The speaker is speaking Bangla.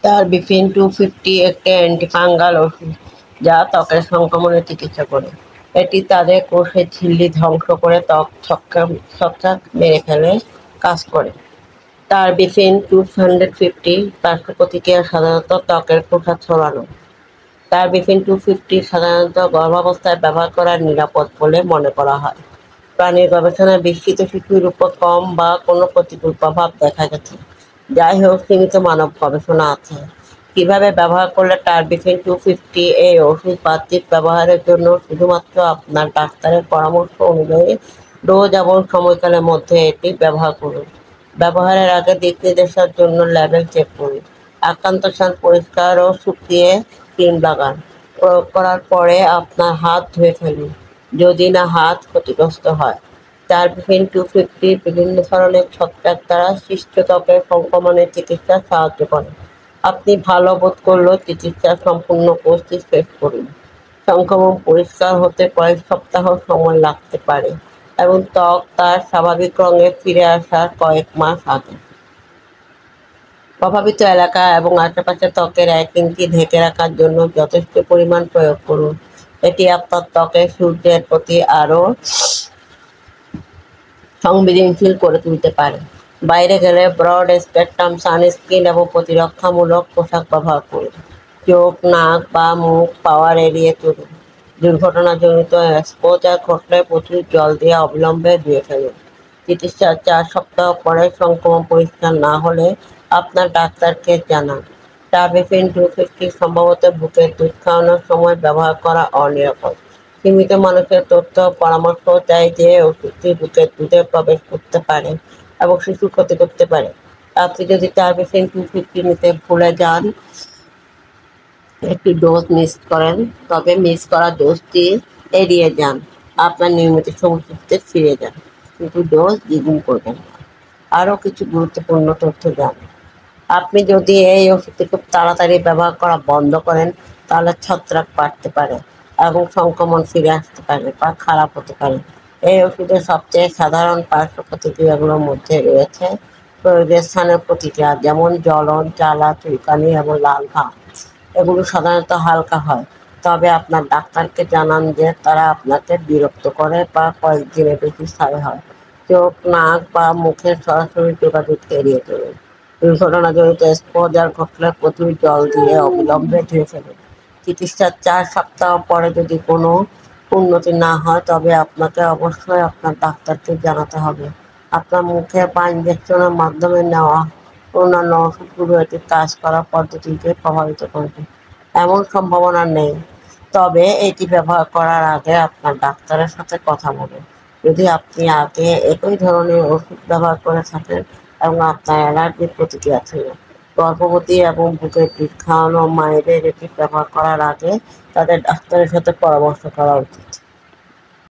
টারবিফিন 250 একটি অ্যান্টিফাঙ্গাল ওষুধ যা ত্বকের সংক্রমণের চিকিৎসা করে। এটি তাদের কোষের ঝিল্লি ধ্বংস করে ত্বক ছত্রাক মেরে ফেলে কাজ করে। টারবিফিন 250 পার্শ্ব প্রতিক্রিয়া সাধারণত ত্বকের খোসা ছড়ানো। টারবিফিন 250 সাধারণত গর্ভাবস্থায় ব্যবহার করা নিরাপদ বলে মনে করা হয়। প্রাণীর গবেষণায় বিস্তৃত শিশুর উপর কম বা কোনো প্রতিকূল প্রভাব দেখা গেছে। যাই হোক, সীমিত মানব গবেষণা আছে। কিভাবে ব্যবহার করলে টারবিফিন 250 এই ওষুধ বাহ্যিক ব্যবহারের জন্য শুধুমাত্র আপনার ডাক্তারের পরামর্শ অনুযায়ী ডোজ এবং সময়কালের মধ্যে এটি ব্যবহার করুন। ব্যবহারের আগে দিক নির্দেশনার জন্য লেবেল চেক করুন। আক্রান্ত স্থান পরিষ্কার ও শুকিয়ে ক্রিম লাগান। প্রয়োগ করার পরে আপনার হাত ধুয়ে ফেলুন যদি না হাত ক্ষতিগ্রস্ত হয়। টারবিফিন 250 বিভিন্ন ধরনের ছত্রাক দ্বারা সৃষ্ট ত্বকের সংক্রমণের চিকিৎসায় সাহায্য করে। আপনি ভালো বোধ করলেও চিকিৎসার সম্পূর্ণ কোর্সটি শেষ করুন। সংক্রমণ পরিষ্কার হতে কয়েক সপ্তাহ সময় লাগতে পারে এবং ত্বক তার স্বাভাবিক রঙে ফিরে আসার কয়েক মাস আগে। প্রভাবিত এলাকা এবং আশেপাশে ত্বকের 1 ইঞ্চি ঢেকে রাখার জন্য যথেষ্ট পরিমাণ প্রয়োগ করুন। এটি আপনার ত্বকের সূর্যের প্রতি আরও সংবেদনশীল করে তুলতে পারে। বাইরে গেলে ব্রড স্পেকট্রাম সানস্ক্রিন এবং প্রতিরক্ষামূলক পোশাক ব্যবহার করুন। চোখ, নাক বা মুখ পাওয়ার এড়িয়ে চলুন। দুর্ঘটনাজনিত এক্সপোজার ঘটলে প্রচুর জল দিয়ে অবিলম্বে ধুয়ে ফেলুন। চিকিৎসার 4 সপ্তাহ পরে সংক্রমণ পরিষ্কার না হলে আপনার ডাক্তারকে জানান। টারবিফিন 250 সম্ভবত বুকের দুধ খাওয়ানোর সময় ব্যবহার করা অনিরাপদ। সীমিত মানুষের তথ্য পরামর্শ দেয় যে ওষুধটি বুকের দুধে প্রবেশ করতে পারে এবং শিশুর ক্ষতি করতে পারে। আপনি যদি টারবিফিন 250 নিতে ভুলে যান, একটি ডোজ মিস করেন, তবে মিস করা ডোজটি এড়িয়ে যান। আপনার নিয়মিত সময়সূচিতে ফিরে যান, কিন্তু ডোজ দ্বিগুণ করবেন না। আরও কিছু গুরুত্বপূর্ণ তথ্য জানুন। আপনি যদি এই ওষুধটি খুব তাড়াতাড়ি ব্যবহার করা বন্ধ করেন, তাহলে ছত্রাক বাড়তে পারে এবং সংক্রমণ ফিরে আসতে পারে বা খারাপ হতে পারে। এই ওষুধের সবচেয়ে সাধারণ পার্শ্ব প্রতিক্রিয়াগুলোর মধ্যে রয়েছে প্রয়োগের স্থানের প্রতিক্রিয়া, যেমন জ্বলন, জ্বালা, চুলকানি এবং লাল ঘা। এগুলো সাধারণত হালকা হয়, তবে আপনার ডাক্তারকে জানান যে তারা আপনাকে বিরক্ত করে বা কয়েকদিনের বেশি স্থায়ী হয়। চোখ, নাক বা মুখের সরাসরি যোগাযোগ এড়িয়ে চলুন। দুর্ঘটনাজনিত এক্সপোজার ঘটলে প্রচুর জল দিয়ে অবিলম্বে ধুয়ে ফেলুন। চিকিৎসার 4 সপ্তাহ পরে যদি কোনো উন্নতি না হয়, তবে আপনাকে অবশ্যই আপনার ডাক্তারকে জানাতে হবে। আপনার মুখে বা ইনজেকশনের মাধ্যমে নেওয়া অন্যান্য ওষুধগুলো এটি কাজ করার পদ্ধতিকে প্রভাবিত করবে। এমন সম্ভাবনা নেই, তবে এটি ব্যবহার করার আগে আপনার ডাক্তারের সাথে কথা বলুন। যদি আপনি আগে একই ধরনের ওষুধ ব্যবহার করে থাকেন এবং আপনার অ্যালার্জির প্রতিক্রিয়া ছিল, গর্ভবতী এবং বুকের দুধ খাওয়ানো মায়েদের এটি ব্যবহার করার আগে তাদের ডাক্তারের সাথে পরামর্শ করা উচিত।